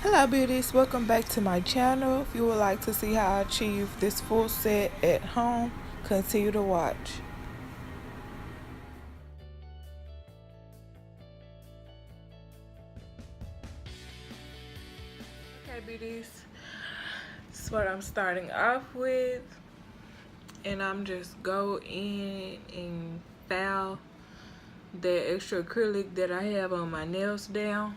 Hello beauties, welcome back to my channel. If you would like to see how I achieve this full set at home, continue to watch. Okay beauties, this is what I'm starting off with, and I'm just go in and file the extra acrylic that I have on my nails down.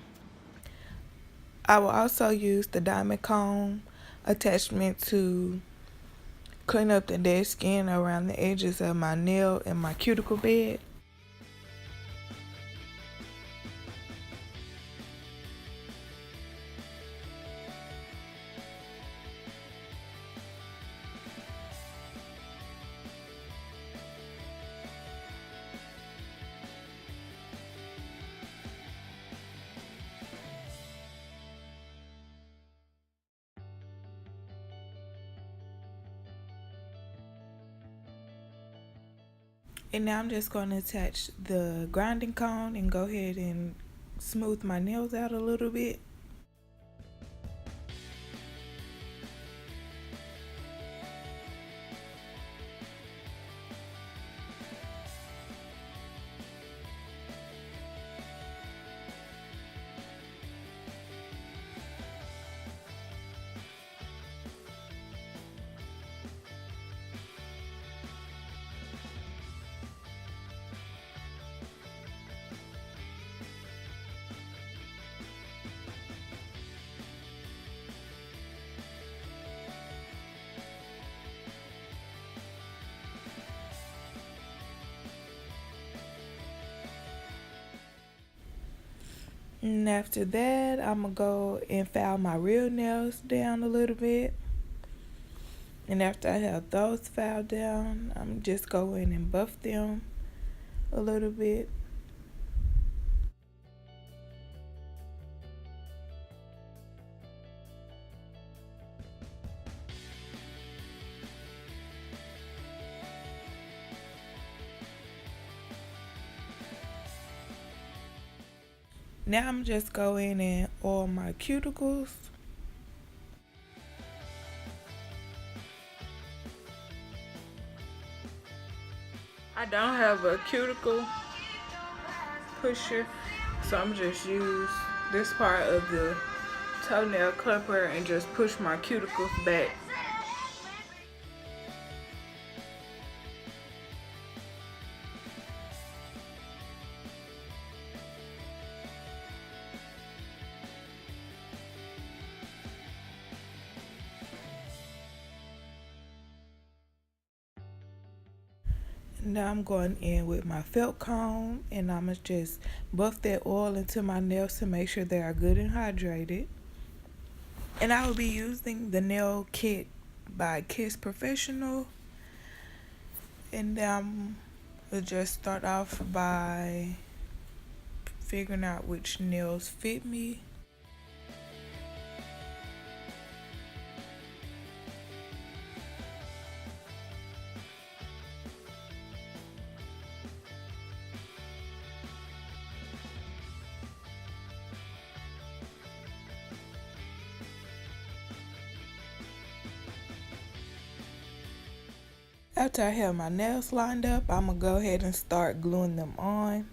I will also use the diamond comb attachment to clean up the dead skin around the edges of my nail and my cuticle bed. And now I'm just going to attach the grinding cone and go ahead and smooth my nails out a little bit. And after that, I'm going to go and file my real nails down a little bit. And after I have those filed down, I'm just going and buff them a little bit. Now I'm just going and oil my cuticles. I don't have a cuticle pusher, so I'm just use this part of the toenail clipper and just push my cuticles back. Now I'm going in with my felt comb and I'm going to just buff that oil into my nails to make sure they are good and hydrated. And I will be using the nail kit by Kiss Professional. And I'm going to just start off by figuring out which nails fit me. After I have my nails lined up, I'm going to go ahead and start gluing them on.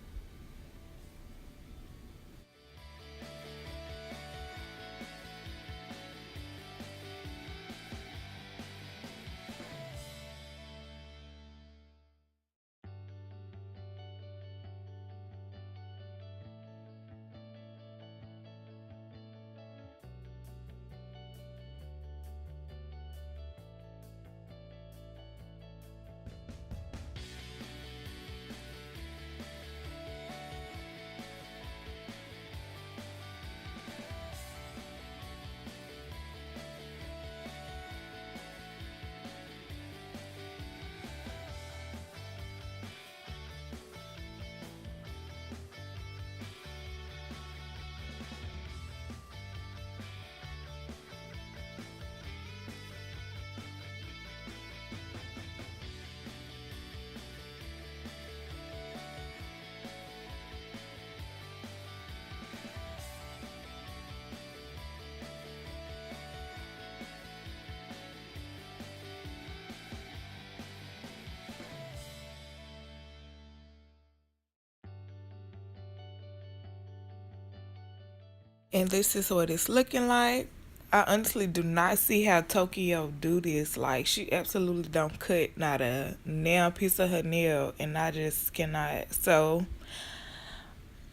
And this is what it's looking like. I honestly do not see how Tokyo do this. Like, she absolutely don't cut not a nail piece of her nail, and I just cannot. So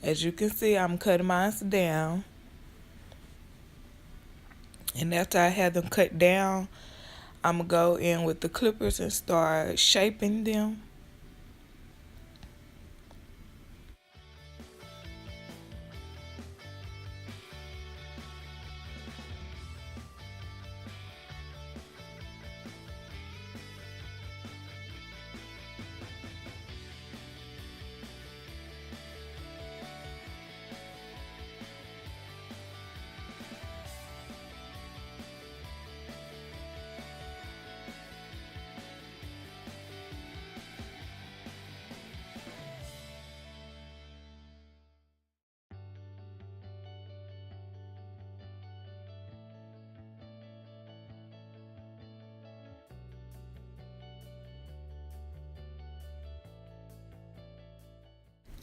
as you can see, I'm cutting mine down, and after I have them cut down, I'm gonna go in with the clippers and start shaping them.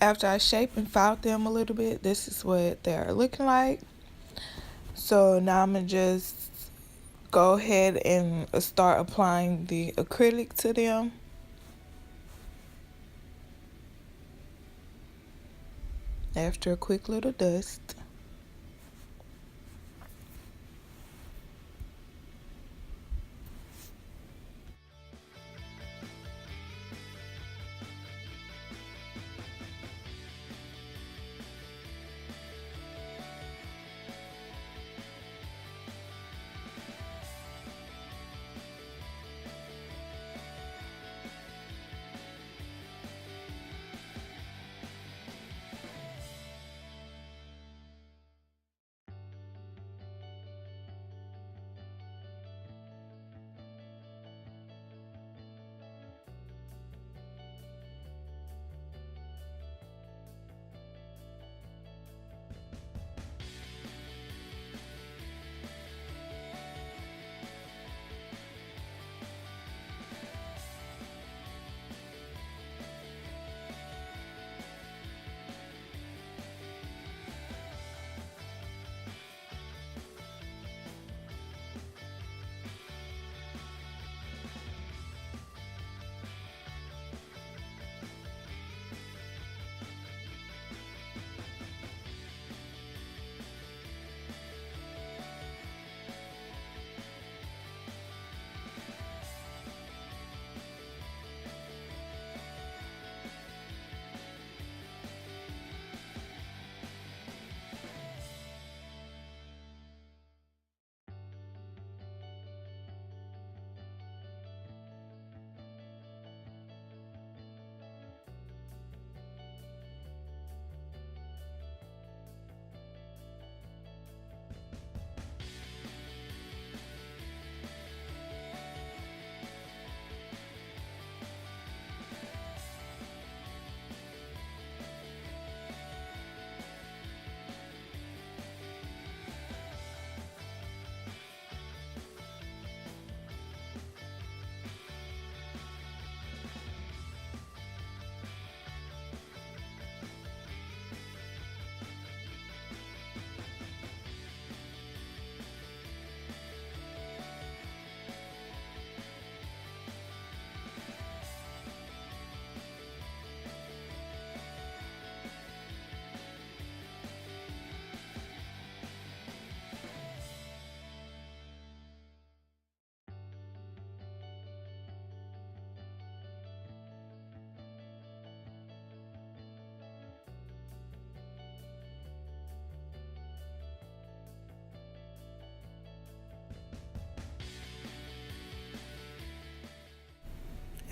After I shape and file them a little bit, this is what they're looking like. So now I'm gonna just go ahead and start applying the acrylic to them. After a quick little dust.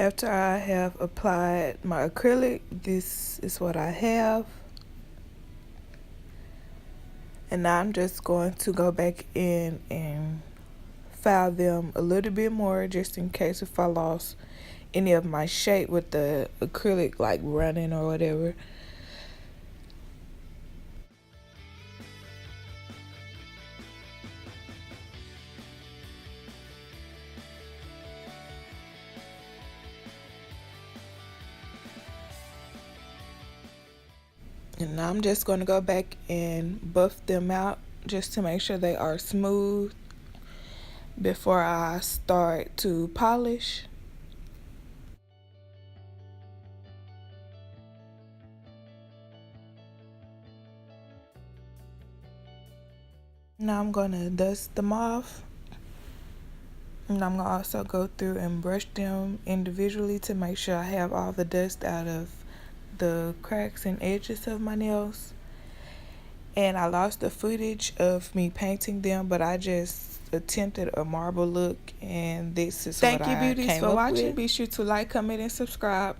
After I have applied my acrylic, this is what I have. And now I'm just going to go back in and file them a little bit more just in case if I lost any of my shape with the acrylic like running or whatever. And now I'm just going to go back and buff them out just to make sure they are smooth before I start to polish. Now I'm going to dust them off. And I'm going to also go through and brush them individually to make sure I have all the dust out of the cracks and edges of my nails. And I lost the footage of me painting them, but I just attempted a marble look, and this is what I came up with. Thank you, beauties, for watching. Be sure to like, comment, and subscribe.